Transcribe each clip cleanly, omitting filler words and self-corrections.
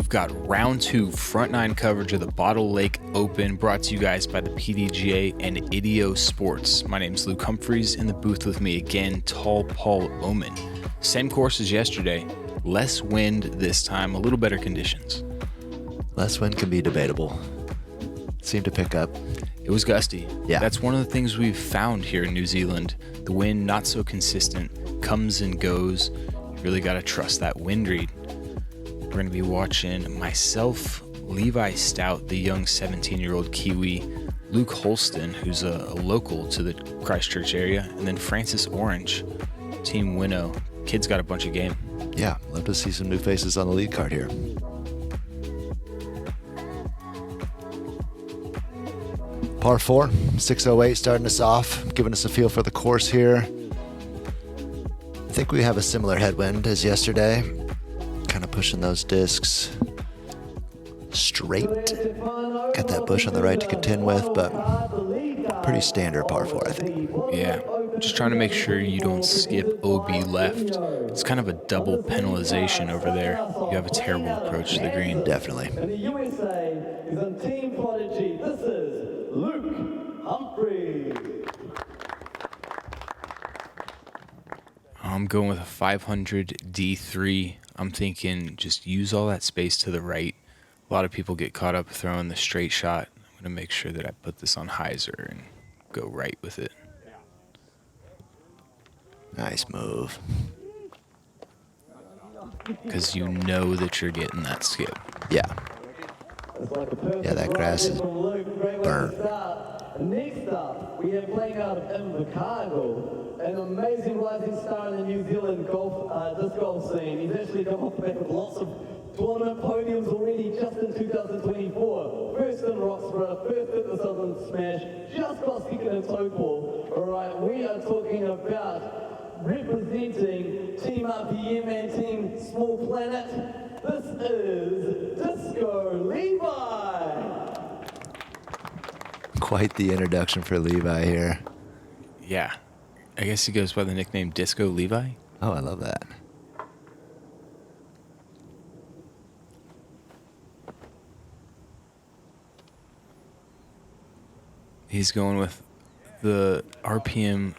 we've got round 2 front 9 coverage of the Bottle Lake Open, brought to you guys by the PDGA and Idio Sports. My name's Luke Humphries. In the booth with me again, Tall Paul Oman. Same course as yesterday, less wind this time, a little better conditions. Less wind can be debatable. Seemed to pick up. It was gusty. Yeah. That's one of the things we've found here in New Zealand. The wind, not so consistent, comes and goes. You really got to trust that wind read. We're going to be watching myself, Levi Stout, the young 17-year-old Kiwi, Luke Hulston, who's a local to the Christchurch area, and then Francis Orange, Team Winnow. Kid's got a bunch of game. Yeah, love to see some new faces on the lead card here. Par 4, 608 starting us off, giving us a feel for the course here. I think we have a similar headwind as yesterday. Kind of pushing those discs straight. Got that bush on the right to contend with, but pretty standard par 4, I think. Yeah, just trying to make sure you don't skip OB left. It's kind of a double penalization over there. You have a terrible approach to the green. Definitely. And the USA is on Team Prodigy. This is Luke Humphries. I'm going with a 500 D3. I'm thinking just use all that space to the right. A lot of people get caught up throwing the straight shot. I'm going to make sure that I put this on hyzer and go right with it. Nice move. Because you know that you're getting that skip. Yeah. Yeah, that grass is burnt. Next up, we have playing out of Envato, an amazing rising star in the New Zealand disc golf scene. He's actually come off the back of lots of tournament podiums already just in 2024. First in Roxburgh, first at the Southern Smash, just got second in Topol. Alright, we are talking about representing Team RPM and Team Small Planet. This is Disco Levi. Quite the introduction for Levi here. Yeah. I guess he goes by the nickname Disco Levi. Oh, I love that. He's going with the RPM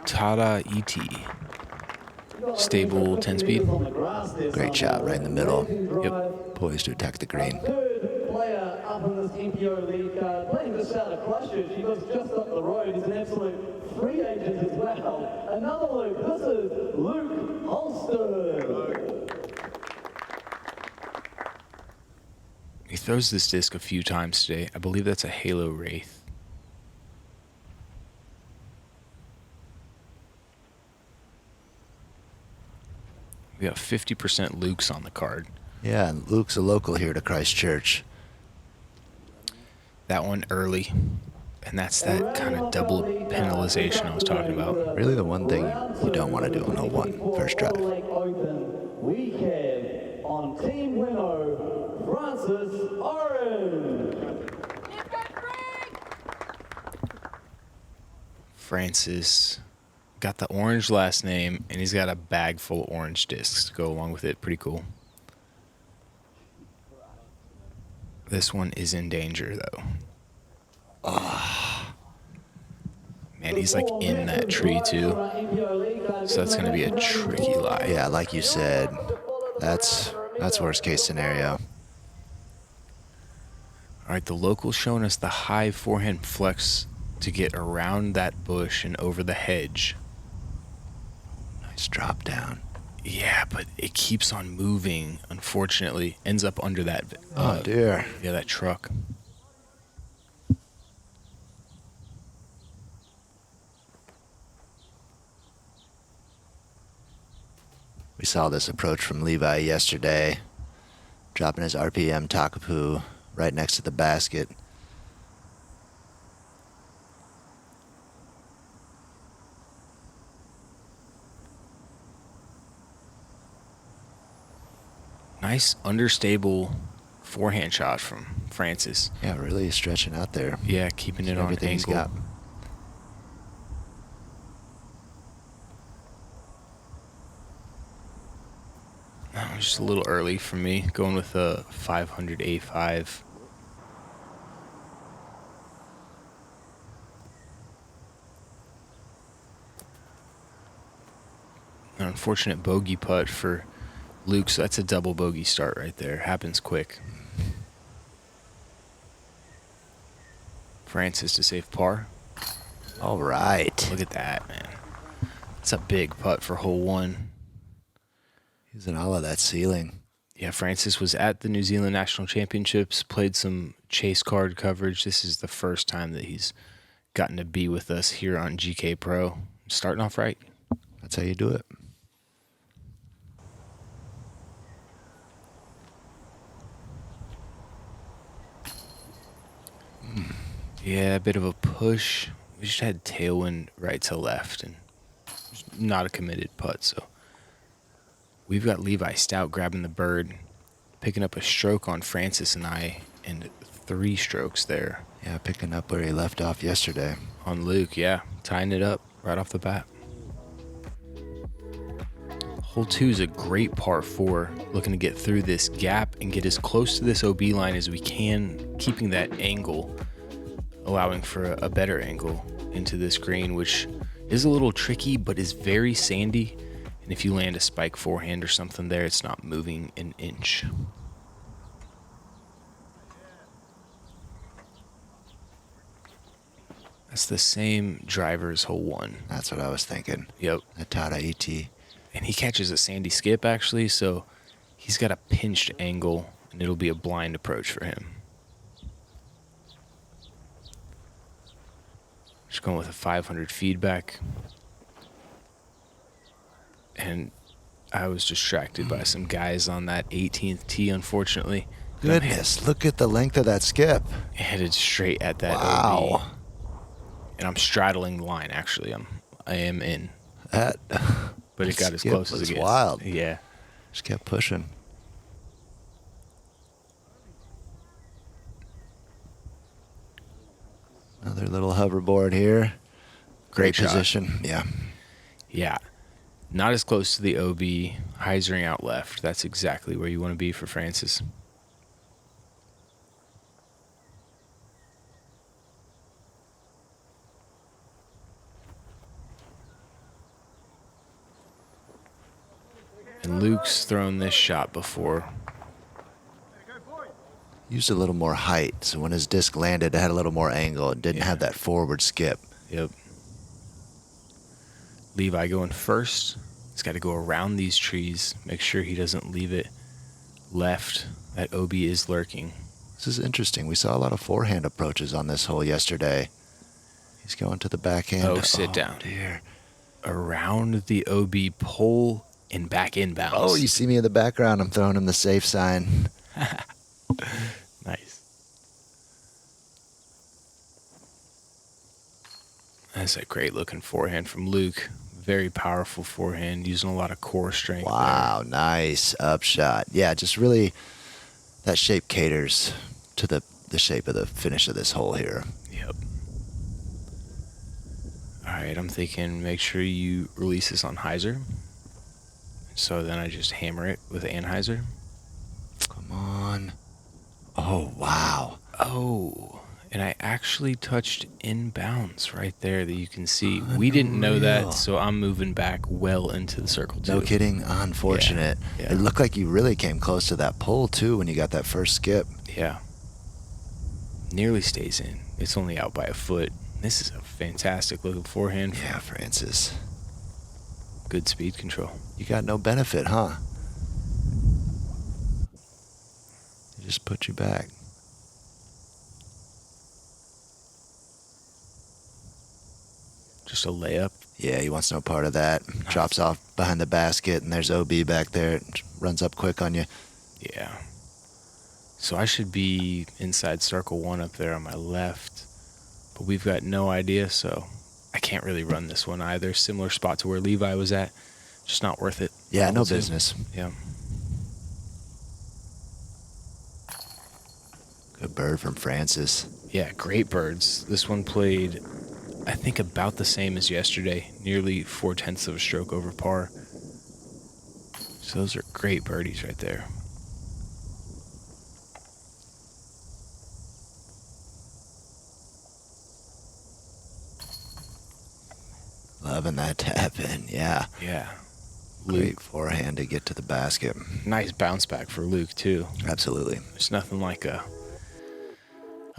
Pty Ltd. Stable 10-speed. Great shot right in the middle. Yep. Poised to attack the green. Third player up in this MPO league card, playing this out of Christchurch. He lives just up the road. He's an absolute free agent as well. Another Luke. This is Luke Hulston. He throws this disc a few times today. I believe that's a Halo Wraith. We got 50% Luke's on the card. Yeah, and Luke's a local here to Christchurch. That one early. And that's that kind of double penalization I was talking about. Really the one thing you don't want to do on a 1 first drive. We have on Team Winnow, Francis Orange. Francis got the orange last name, and he's got a bag full of orange discs to go along with it. Pretty cool. This one is in danger, though. Oh. Man, he's like in that tree, too. So that's going to be a tricky lie. Yeah, like you said, that's worst case scenario. All right, the local's showing us the high forehand flex to get around that bush and over the hedge. Nice drop down. Yeah, but it keeps on moving, unfortunately. Ends up under that. Oh, dear. Yeah, that truck. We saw this approach from Levi yesterday, dropping his RPM Takapu right next to the basket. Nice understable forehand shot from Francis. Yeah, really stretching out there. Yeah, keeping it on Everything he's angle. got. I'm just a little early for me, going with a 500 A5. An unfortunate bogey putt for Luke, so that's a double bogey start right there. Happens quick. Francis to save par. All right. Look at that, man. That's a big putt for hole 1. Using all of that ceiling. Yeah, Francis was at the New Zealand National Championships, played some chase card coverage. This is the first time that he's gotten to be with us here on GK Pro. Starting off right. That's how you do it. Yeah, a bit of a push. We just had tailwind right to left and not a committed putt. So we've got Levi Stout grabbing the bird, picking up a stroke on Francis and I, and 3 strokes there. Yeah, picking up where he left off yesterday. On Luke, yeah, tying it up right off the bat. Hole 2 is a great par 4, looking to get through this gap and get as close to this OB line as we can, keeping that angle, allowing for a better angle into this green, which is a little tricky, but is very sandy. And if you land a spike forehand or something there, it's not moving an inch. That's the same driver as hole 1. That's what I was thinking. Yep. The Tata ET. And he catches a sandy skip, actually, so he's got a pinched angle, and it'll be a blind approach for him. Just going with a 500 feedback. And I was distracted by some guys on that 18th tee, unfortunately. Goodness, look at the length of that skip. Headed straight at that Wow. OB. And I'm straddling the line, actually. I am in. That, But it got as skip close as was it gets. wild. Yeah. Just kept pushing. Another little hoverboard here. Great shot. position. Yeah. Yeah. Not as close to the OB, hyzering out left. That's exactly where you want to be for Francis. And Luke's thrown this shot before. Used a little more height, so when his disc landed, it had a little more angle. It didn't have that forward skip. Yep. Levi going first. He's got to go around these trees, make sure he doesn't leave it left. That OB is lurking. This is interesting. We saw a lot of forehand approaches on this hole yesterday. He's going to the backhand. Oh, sit down. Dear. Around the OB pole and back inbounds. Oh, you see me in the background. I'm throwing him the safe sign. Nice. That's a great looking forehand from Luke. Very powerful forehand, using a lot of core strength. Wow, nice upshot. Yeah, just really that shape caters to the shape of the finish of this hole here. Yep. All right, I'm thinking make sure you release this on hyzer. So then I just hammer it with anhyzer. Come on. Oh, wow. Oh, and I actually touched inbounds right there that you can see. We didn't know that, so I'm moving back well into the circle too. No kidding. Unfortunate. Yeah. It looked like you really came close to that pole, too, when you got that first skip. Yeah. Nearly stays in. It's only out by a foot. This is a fantastic looking forehand. Yeah, Francis. Good speed control. You got no benefit, huh? They just put you back. Just a layup. Yeah, he wants no part of that. Drops off behind the basket, and there's OB back there. It runs up quick on you. Yeah. So I should be inside circle 1 up there on my left, but we've got no idea, so I can't really run this one either. Similar spot to where Levi was at. Just not worth it. Yeah, no Level 2. business. Yeah. Good bird from Francis. Yeah, great birds. This one played, I think, about the same as yesterday. Nearly 4/10 of a stroke over par. So those are great birdies right there. Loving that tap in, yeah. Yeah. Great forehand to get to the basket. Nice bounce back for Luke, too. Absolutely. There's nothing like a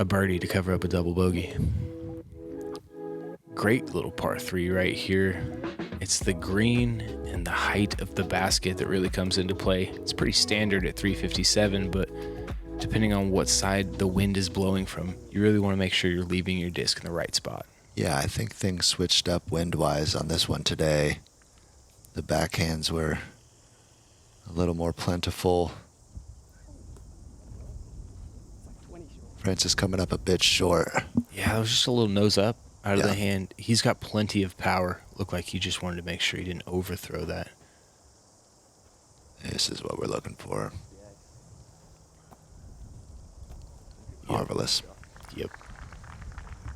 birdie to cover up a double bogey. Great little par 3 right here. It's the green and the height of the basket that really comes into play. It's pretty standard at 357, but depending on what side the wind is blowing from, you really want to make sure you're leaving your disc in the right spot. Yeah, I think things switched up wind-wise on this one today. The backhands were a little more plentiful. Francis coming up a bit short. Yeah, it was just a little nose up out of Yeah. the hand. He's got plenty of power. Looked like he just wanted to make sure he didn't overthrow that. This is what we're looking for. Marvelous. Yep.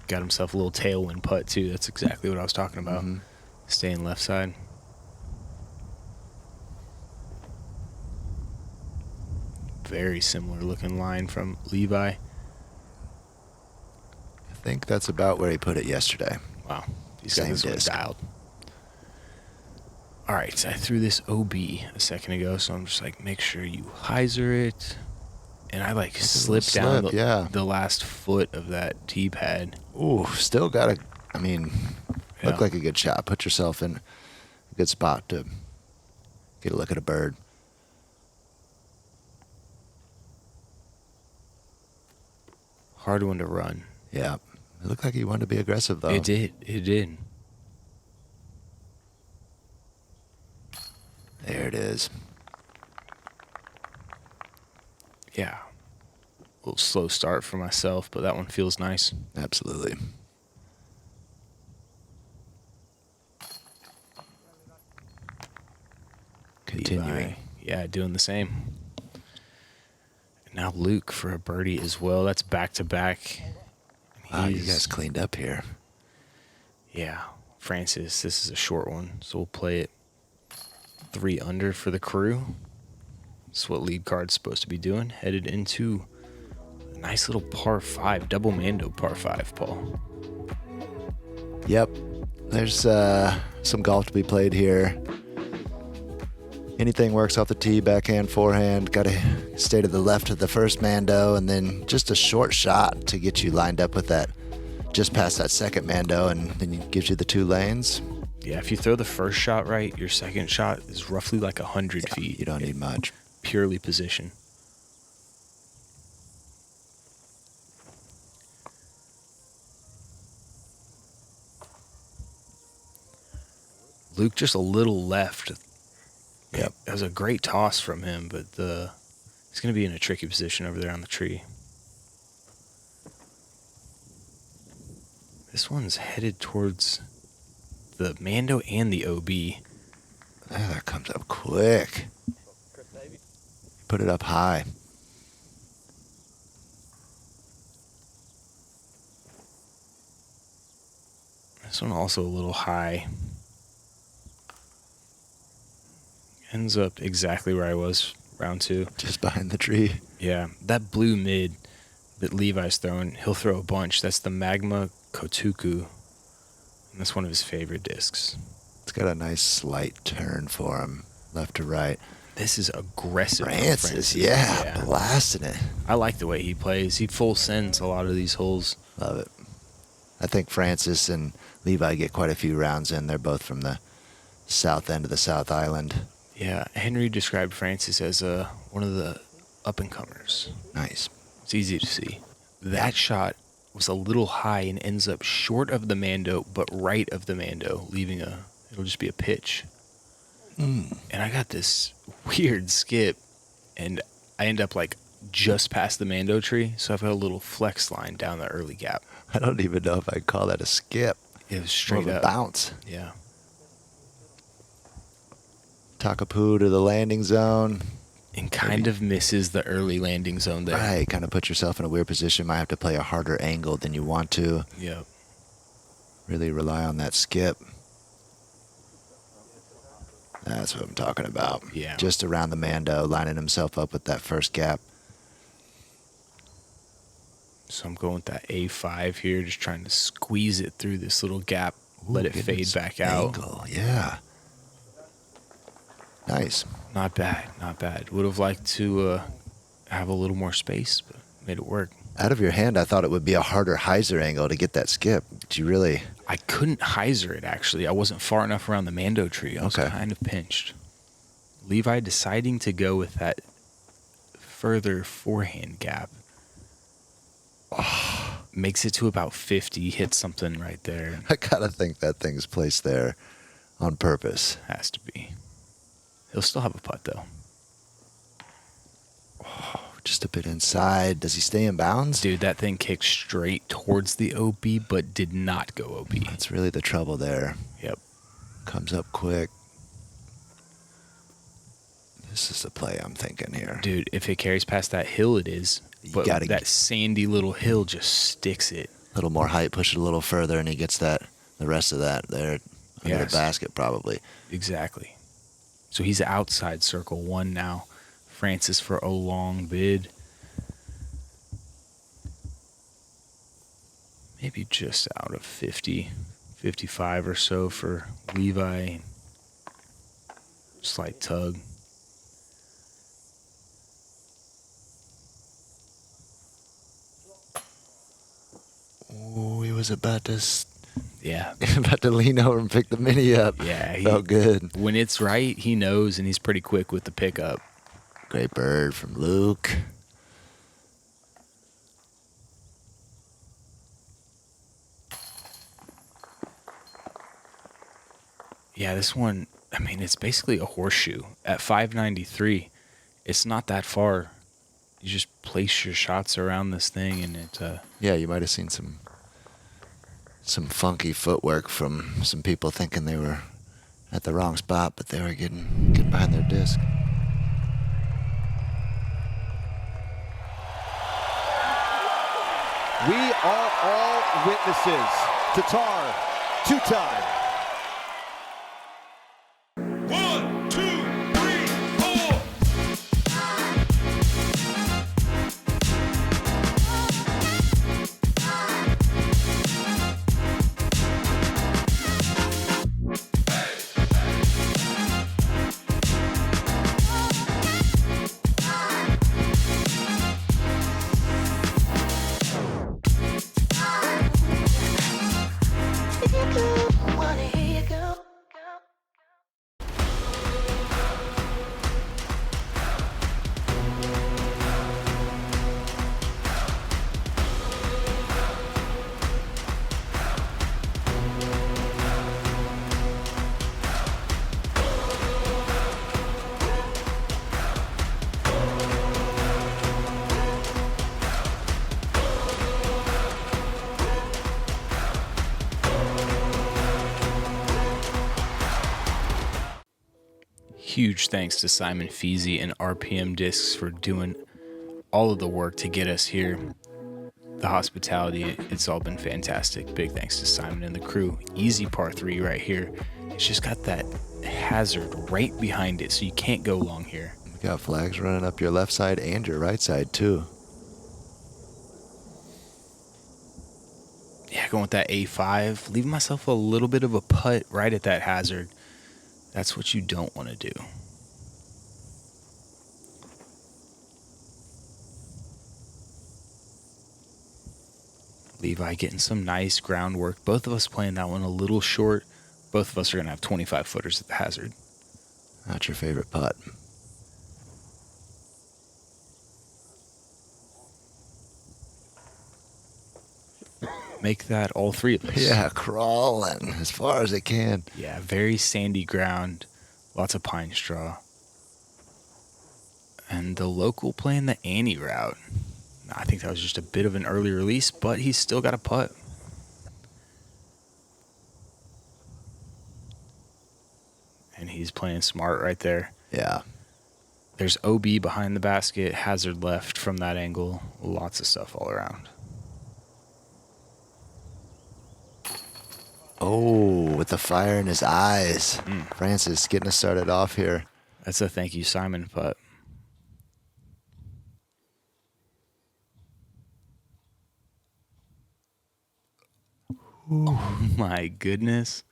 Got himself a little tailwind putt, too. That's exactly what I was talking about. Mm-hmm. Staying left side. Very similar looking line from Levi. I think that's about where he put it yesterday. Wow. He's got Same this one disc. dialed. All right, so I threw this OB a second ago, so I'm just like, make sure you hyzer it. And I like slipped down the last foot of that tee pad. Ooh, still got to, Yeah. look like a good shot. Put yourself in a good spot to get a look at a bird. Hard one to run. Yeah. It looked like he wanted to be aggressive, though. It did. It did. There it is. Yeah. A little slow start for myself, but that one feels nice. Absolutely. Continuing. Levi, yeah, doing the same. Now Luke for a birdie as well. That's back-to-back. Wow, you guys cleaned up here. Yeah. Francis, this is a short one, so we'll play it 3 under for the crew. That's what lead card's supposed to be doing. Headed into a nice little par 5, double Mando par 5, Paul. Yep. There's some golf to be played here. Anything works off the tee, backhand, forehand. Got to stay to the left of the first Mando, and then just a short shot to get you lined up with that, just past that second Mando, and then it gives you the 2 lanes. Yeah, if you throw the first shot right, your second shot is roughly like 100 feet. You don't need much. Purely position. Luke just a little left. Yep. That was a great toss from him, but he's going to be in a tricky position over there on the tree. This one's headed towards the Mando and the OB. That comes up quick. Put it up high. This one also a little high. Ends up exactly where I was, round 2. Just behind the tree. Yeah, that blue mid that Levi's throwing, he'll throw a bunch. That's the Magma Kotuku. And that's one of his favorite discs. It's got a nice slight turn for him, left to right. This is aggressive. Francis, yeah, blasting it. I like the way he plays. He full sends a lot of these holes. Love it. I think Francis and Levi get quite a few rounds in. They're both from the south end of the South Island. Yeah, Henry described Francis as one of the up-and-comers. Nice. It's easy to see. That shot was a little high and ends up short of the Mando, but right of the Mando, leaving it'll just be a pitch. And I got this weird skip, and I end up like just past the Mando tree, so I've got a little flex line down the early gap. I don't even know if I'd call that a skip. It was straight More of up. a bounce. Yeah. Takapoo to the landing zone. And kind of misses the early landing zone there. Right, kind of put yourself in a weird position. Might have to play a harder angle than you want to. Yep. Really rely on that skip. That's what I'm talking about. Yeah. Just around the Mando, lining himself up with that first gap. So I'm going with that A5 here, just trying to squeeze it through this little gap, let it Getting fade some back out. angle. Yeah. Nice. Not bad, not bad. Would have liked to have a little more space, but made it work. Out of your hand, I thought it would be a harder hyzer angle to get that skip. Did you really? I couldn't hyzer it, actually. I wasn't far enough around the Mando tree. I was kind of pinched. Levi deciding to go with that further forehand gap. Makes it to about 50, hits something right there. I gotta think that thing's placed there on purpose. Has to be. He'll still have a putt, though. Just a bit inside. Does he stay in bounds? Dude, that thing kicked straight towards the OB, but did not go OB. That's really the trouble there. Yep. Comes up quick. This is the play I'm thinking here. Dude, if it carries past that hill, it is. But that sandy little hill just sticks it. A little more height, push it a little further, and he gets the rest of that there under the basket probably. Exactly. So he's outside circle 1 now. Francis for a long bid. Maybe just out of 50, 55 or so for Levi. Slight tug. Oh, he was about to lean over and pick the mini up. Yeah, he felt good. When it's right, he knows, and he's pretty quick with the pickup. Great bird from Luke. Yeah, this one, I mean, it's basically a horseshoe. At 593, it's not that far. You just place your shots around this thing, and it... Yeah, you might have seen some funky footwork from some people thinking they were at the wrong spot, but they were getting behind their disc. We are all witnesses. Tatar, 2-time. 1, 2, 3, 4. Huge thanks to Simon Feasy and RPM Discs for doing all of the work to get us here. The hospitality, it's all been fantastic. Big thanks to Simon and the crew. Easy par 3 right here. It's just got that hazard right behind it, so you can't go long here. You got flags running up your left side and your right side, too. Yeah, going with that A5. Leaving myself a little bit of a putt right at that hazard. That's what you don't want to do. Levi getting some nice groundwork. Both of us playing that one a little short. Both of us are going to have 25 footers at the hazard. Not your favorite putt. Make that all three of us. Yeah, crawling as far as it can. Yeah, very sandy ground. Lots of pine straw. And the local playing the Annie route. I think that was just a bit of an early release, but he's still got a putt. And he's playing smart right there. Yeah. There's OB behind the basket, hazard left from that angle. Lots of stuff all around. Oh, with the fire in his eyes. Francis getting us started off here. That's a thank you, Simon putt. Oh my goodness.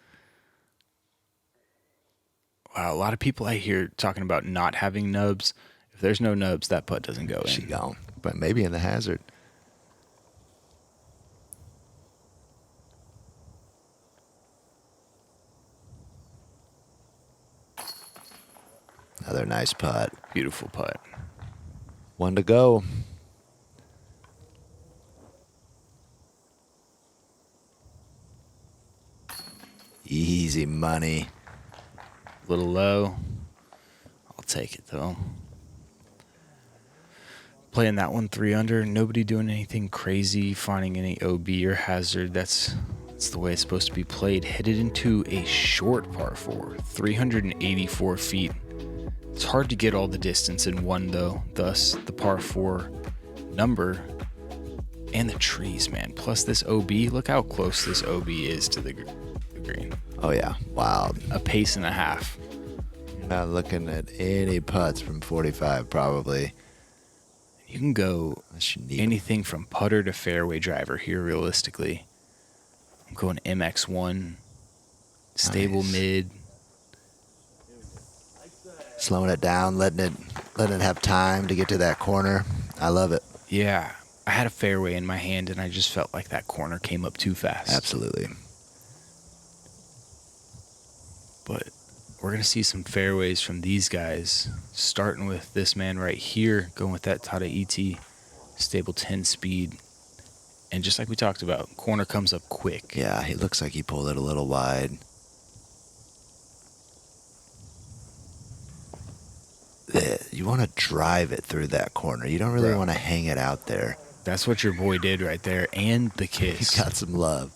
Wow, a lot of people I hear talking about not having nubs. If there's no nubs, that putt doesn't go She in. gone, but maybe in the hazard. Another nice putt. Beautiful putt. One to go. Easy money. Little low. I'll take it though. Playing that one 3 under. Nobody doing anything crazy, finding any OB or hazard. That's the way it's supposed to be played. Headed into a short par 4, 384 feet. It's hard to get all the distance in one though. Thus the par 4 number and the trees, man. Plus this OB. Look how close this OB is to the green. Oh yeah, wild. A pace and a half. Not looking at any putts from 45 probably. You can go Unless you need anything from putter to fairway driver here realistically. I'm going MX1, stable Nice. mid. slowing it down, letting it have time to get to that corner. I love it. Yeah, I had a fairway in my hand and I just felt like that corner came up too fast. Absolutely. But we're going to see some fairways from these guys, starting with this man right here, going with that Tata ET, stable 10 speed. And just like we talked about, corner comes up quick. Yeah, he looks like he pulled it a little wide. You want to drive it through that corner. You don't really Bro. want to hang it out there. That's what your boy did right there, and the kiss. He's got some love.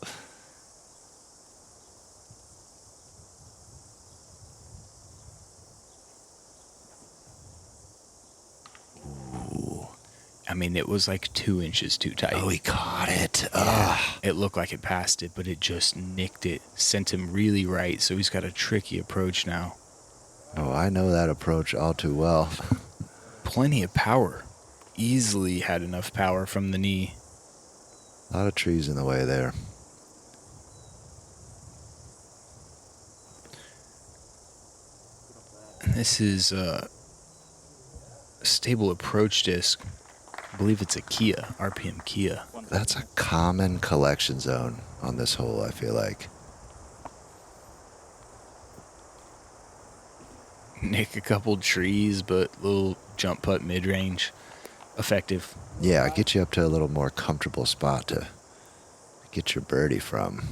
I mean, it was like 2 inches too tight. Oh, he caught it. Yeah, it looked like it passed it, but it just nicked it, sent him really right, so he's got a tricky approach now. Oh, I know that approach all too well. Plenty of power. Easily had enough power from the knee. A lot of trees in the way there. And this is a stable approach disc. I believe it's a Kia, RPM Kia. That's a common collection zone on this hole, I feel like. Nick a couple trees, but little jump putt mid-range. Effective. Yeah, get you up to a little more comfortable spot to get your birdie from.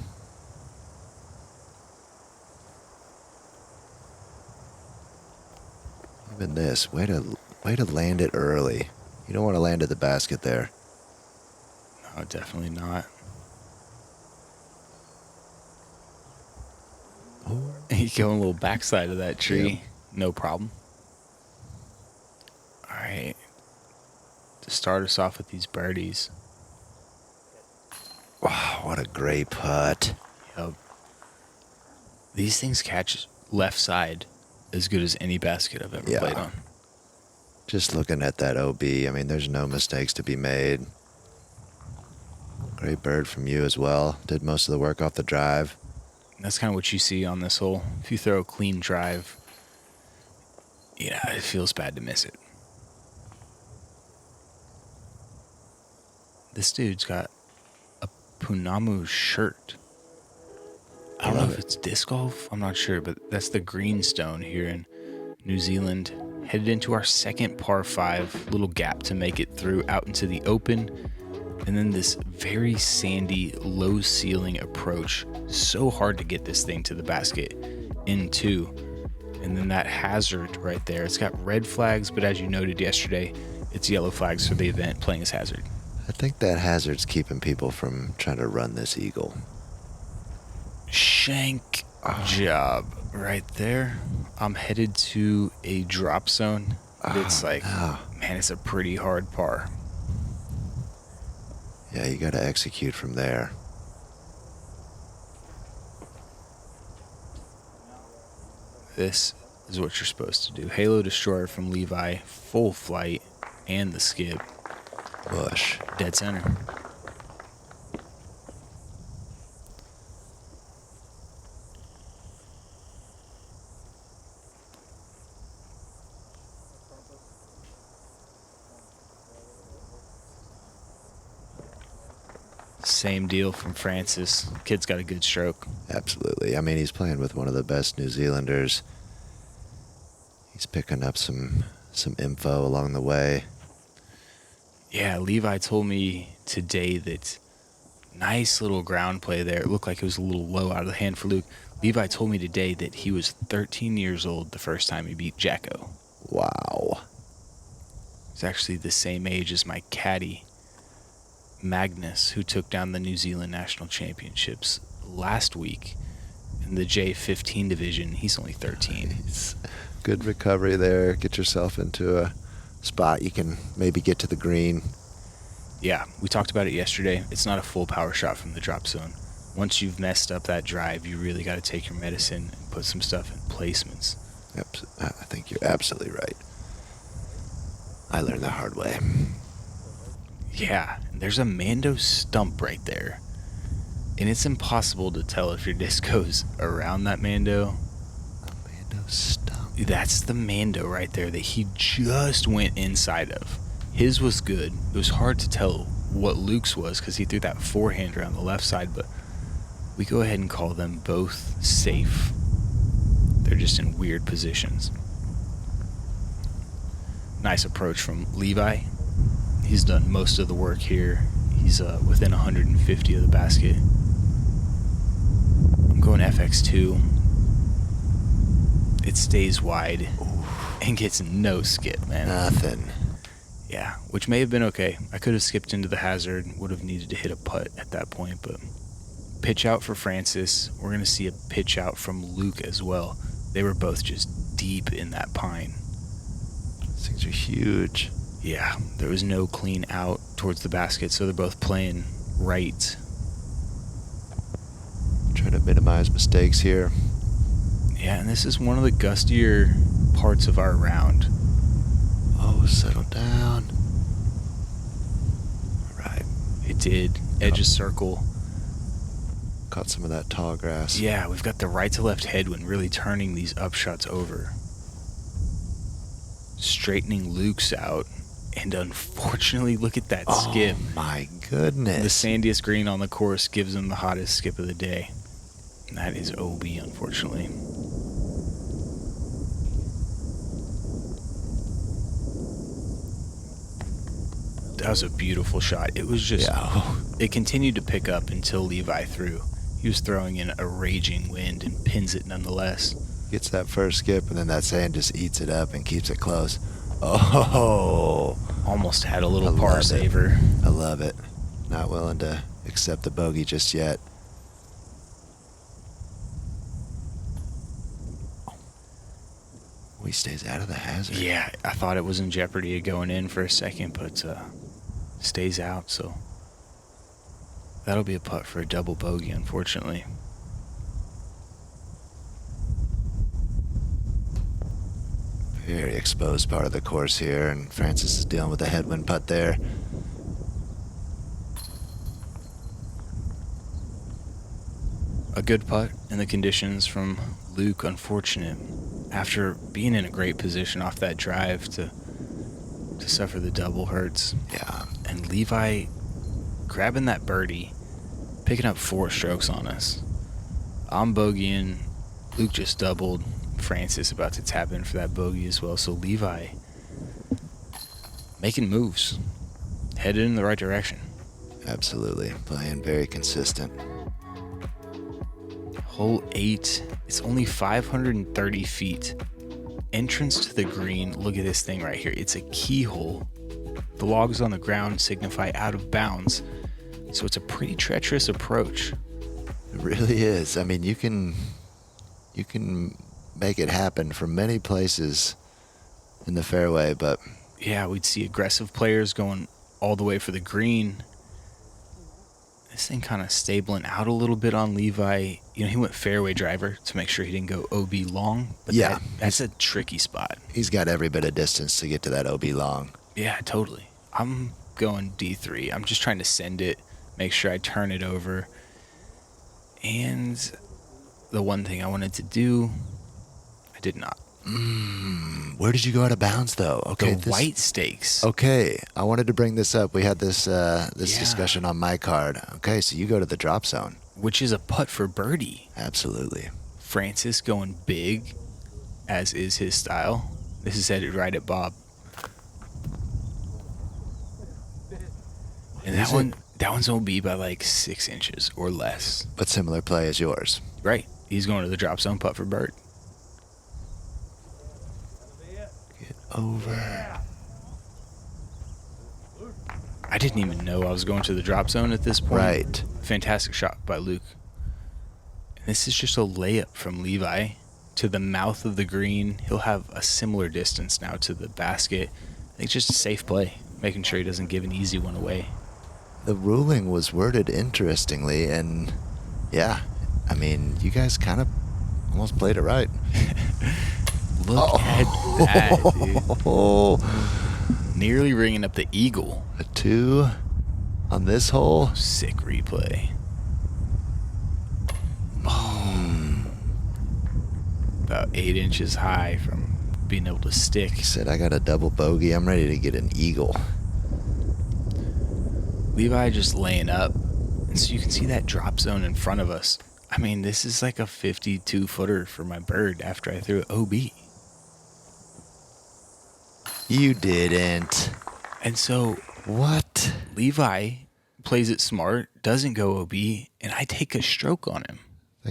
Even this, way to land it early. You don't want to land at the basket there. No, definitely not. You go a little backside of that tree. Yep. No problem. All right. To start us off with these birdies. Wow, what a great putt. Yep. These things catch left side as good as any basket I've ever Yeah. played on. Just looking at that OB, I mean, there's no mistakes to be made. Great bird from you as well. Did most of the work off the drive. That's kind of what you see on this hole. If you throw a clean drive, yeah, it feels bad to miss it. This dude's got a Punamu shirt. I don't know if it's disc golf. I'm not sure, but that's the greenstone here in New Zealand. Headed into our second par 5, little gap to make it through out into the open. And then this very sandy, low ceiling approach. So hard to get this thing to the basket into. And then that hazard right there. It's got red flags, but as you noted yesterday, it's yellow flags for the event playing as hazard. I think that hazard's keeping people from trying to run this eagle. Shank job right there. I'm headed to a drop zone. It's like, man, it's a pretty hard par. Yeah, you got to execute from there. This is what you're supposed to do. Halo Destroyer from Levi, full flight, and the skip. Bush. Dead center. Same deal from Francis. Kid's got a good stroke. Absolutely. I mean, he's playing with one of the best New Zealanders. He's picking up some info along the way. Yeah, Levi told me today that nice little ground play there. It looked like it was a little low out of the hand for Luke. Levi told me today that he was 13 years old the first time he beat Jacko. Wow. He's actually the same age as my caddy, Magnus, who took down the New Zealand National Championships last week in the J15 division. He's only 13. Nice. Good recovery there. Get yourself into a spot you can maybe get to the green. Yeah, we talked about it yesterday. It's not a full power shot from the drop zone. Once you've messed up that drive, you really got to take your medicine and put some stuff in placements. I think you're absolutely right. I learned the hard way. Yeah, there's a Mando stump right there. And it's impossible to tell if your disc goes around that Mando. A Mando stump. That's the Mando right there that he just went inside of. His was good. It was hard to tell what Luke's was because he threw that forehander on the left side, but we go ahead and call them both safe. They're just in weird positions. Nice approach from Levi. He's done most of the work here. He's within 150 of the basket. I'm going FX2. It stays wide and gets no skip, man. Nothing. Yeah, which may have been okay. I could have skipped into the hazard, would have needed to hit a putt at that point, but pitch out for Francis. We're going to see a pitch out from Luke as well. They were both just deep in that pine. These things are huge. Yeah, there was no clean out towards the basket, so they're both playing right. Trying to minimize mistakes here. Yeah, and this is one of the gustier parts of our round. Oh, settle down. All right. It did. Edges circle. Caught some of that tall grass. Yeah, we've got the right to left headwind really turning these upshots over. Straightening Luke's out. And unfortunately, look at that skip. Oh, my goodness. The sandiest green on the course gives him the hottest skip of the day. And that is OB, unfortunately. That was a beautiful shot. It was just, It continued to pick up until Levi threw. He was throwing in a raging wind and pins it nonetheless. Gets that first skip, and then that sand just eats it up and keeps it close. Oh. Almost had a little par saver. I love it. Not willing to accept the bogey just yet. He stays out of the hazard. Yeah, I thought it was in jeopardy of going in for a second, but stays out, so that'll be a putt for a double bogey, unfortunately. Very exposed part of the course here, and Francis is dealing with a headwind putt there. A good putt in the conditions from Luke, unfortunate. After being in a great position off that drive to suffer the double hurts. Yeah. And Levi grabbing that birdie, picking up 4 strokes on us. I'm bogeying. Luke just doubled. Francis about to tap in for that bogey as well. So Levi making moves, headed in the right direction. Absolutely. Playing very consistent. Hole 8, it's only 530 feet. Entrance to the green, look at this thing right here. It's a keyhole. The logs on the ground signify out of bounds, so it's a pretty treacherous approach. It really is. I mean, you can make it happen from many places in the fairway, but yeah, we'd see aggressive players going all the way for the green, This thing kind of stabling out a little bit on Levi. You know, he went fairway driver to make sure he didn't go OB long. But Yeah. that's a tricky spot. He's got every bit of distance to get to that OB long. Yeah, totally. I'm going D3. I'm just trying to send it, make sure I turn it over. And the one thing I wanted to do, I did not. Where did you go out of bounds, though? Okay, The white stakes. Okay, I wanted to bring this up. We had this this Yeah. discussion on my card. Okay, so you go to the drop zone. Which is a putt for birdie. Absolutely. Francis going big, as is his style. This is headed right at Bob. And that one's OB by like 6 inches or less. But similar play as yours. Right. He's going to the drop zone putt for bird. Get over. I didn't even know I was going to the drop zone at this point. Right. Fantastic shot by Luke. And this is just a layup from Levi to the mouth of the green. He'll have a similar distance now to the basket. I think just a safe play, making sure he doesn't give an easy one away. The ruling was worded interestingly, and yeah, I mean, you guys kind of almost played it right. Look at that, dude. Oh, Nearly ringing up the eagle. a 2 on this hole. Sick replay. About 8 inches high from being able to stick. He said, I got a double bogey. I'm ready to get an eagle. Levi just laying up. And so you can see that drop zone in front of us. I mean, this is like a 52-footer for my bird after I threw it OB. You didn't. And so What? Levi plays it smart, doesn't go OB, and I take a stroke on him.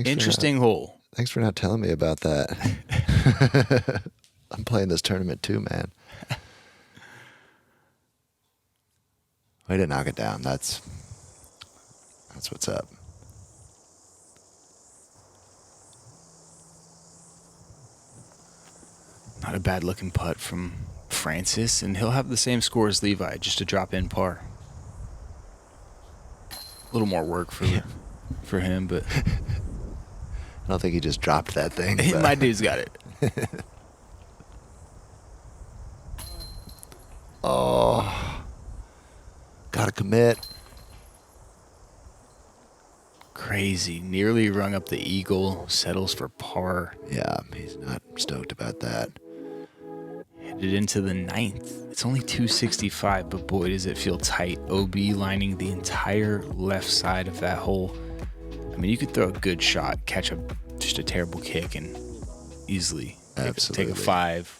Interesting hole. Thanks for not telling me about that. I'm playing this tournament too, man. Way to knock it down. That's what's up. Not a bad looking putt from Francis, and he'll have the same score as Levi, just a drop in par. A little more work for him, but I don't think he just dropped that thing. but- my dude's got it. Oh, gotta commit. Crazy. Nearly rung up the eagle, settles for par. Yeah, he's not stoked about that. Headed into the 9th. It's only 265, but boy, does it feel tight. OB lining the entire left side of that hole. I mean, you could throw a good shot, catch just a terrible kick, and easily take a 5.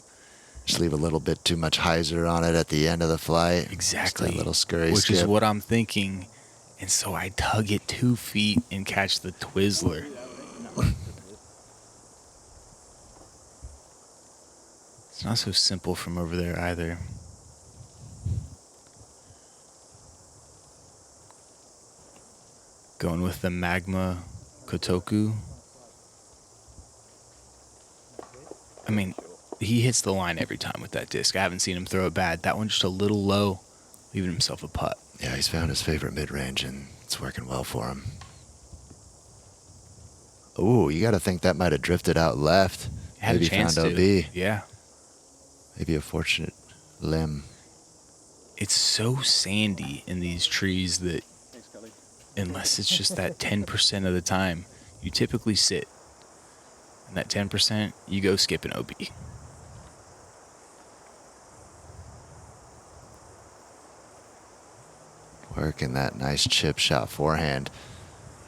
Just leave a little bit too much hyzer on it at the end of the flight. Exactly. Just that little scurry Which skip. is what I'm thinking. And so I tug it 2 feet and catch the Twizzler. It's not so simple from over there either. Going with the Magma Kotoku. I mean, he hits the line every time with that disc. I haven't seen him throw it bad. That one just a little low, leaving himself a putt. Yeah, he's found his favorite mid-range, and it's working well for him. Ooh, you got to think that might have drifted out left. Had Maybe a chance found to. OB. Yeah. Maybe a fortunate limb. It's so sandy in these trees that unless it's just that 10% of the time, you typically sit. And that 10%, you go skip an OB. Working that nice chip shot forehand.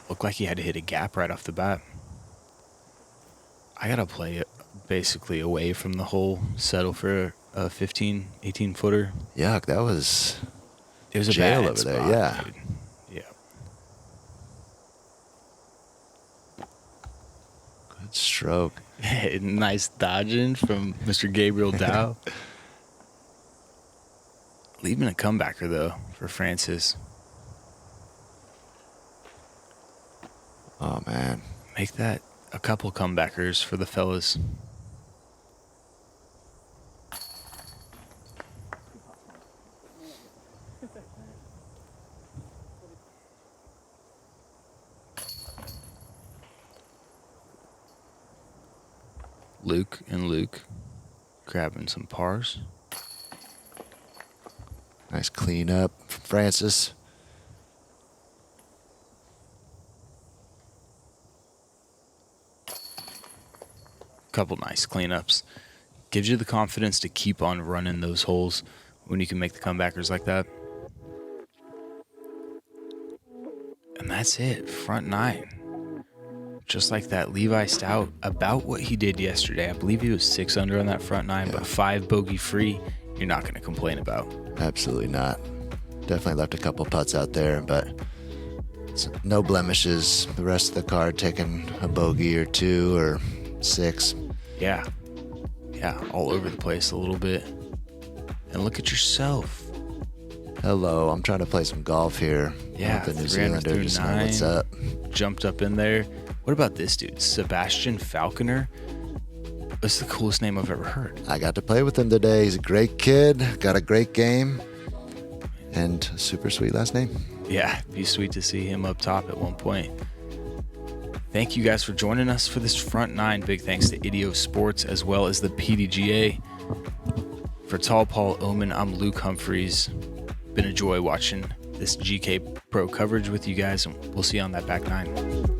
Looked like he had to hit a gap right off the bat. I got to play it basically away from the hole, settle for a 15, 18-footer. Yuck, that was It was a jail bad over spot, there, yeah. dude. Yeah. good stroke. Nice dodging from Mr. Gabriel Dow. Leaving a comebacker, though, for Francis. Oh, man. Make that a couple comebackers for the fellas. Luke and Luke grabbing some pars. Nice clean up from Francis. Couple nice cleanups. Gives you the confidence to keep on running those holes when you can make the comebackers like that. And that's it. Front 9. Just like that, Levi Stout, about what he did yesterday. I believe he was 6 under on that front 9, but 5 bogey free. You're not going to complain about. Absolutely not. Definitely left a couple putts out there, but no blemishes. The rest of the card taking a bogey or 2 or 6. Yeah, all over the place a little bit. And look at yourself. Hello, I'm trying to play some golf here. Yeah, with the New 300 Zealander, through just know 9. what's up. Jumped up in there. What about this dude? Sebastian Falconer? That's the coolest name I've ever heard. I got to play with him today. He's a great kid, got a great game, and a super sweet last name. Yeah, it'd be sweet to see him up top at one point. Thank you guys for joining us for this front 9. Big thanks to Idio Sports as well as the PDGA. For Tall Paul Oman, I'm Luke Humphries. Been a joy watching this GK Pro coverage with you guys, and we'll see you on that back 9.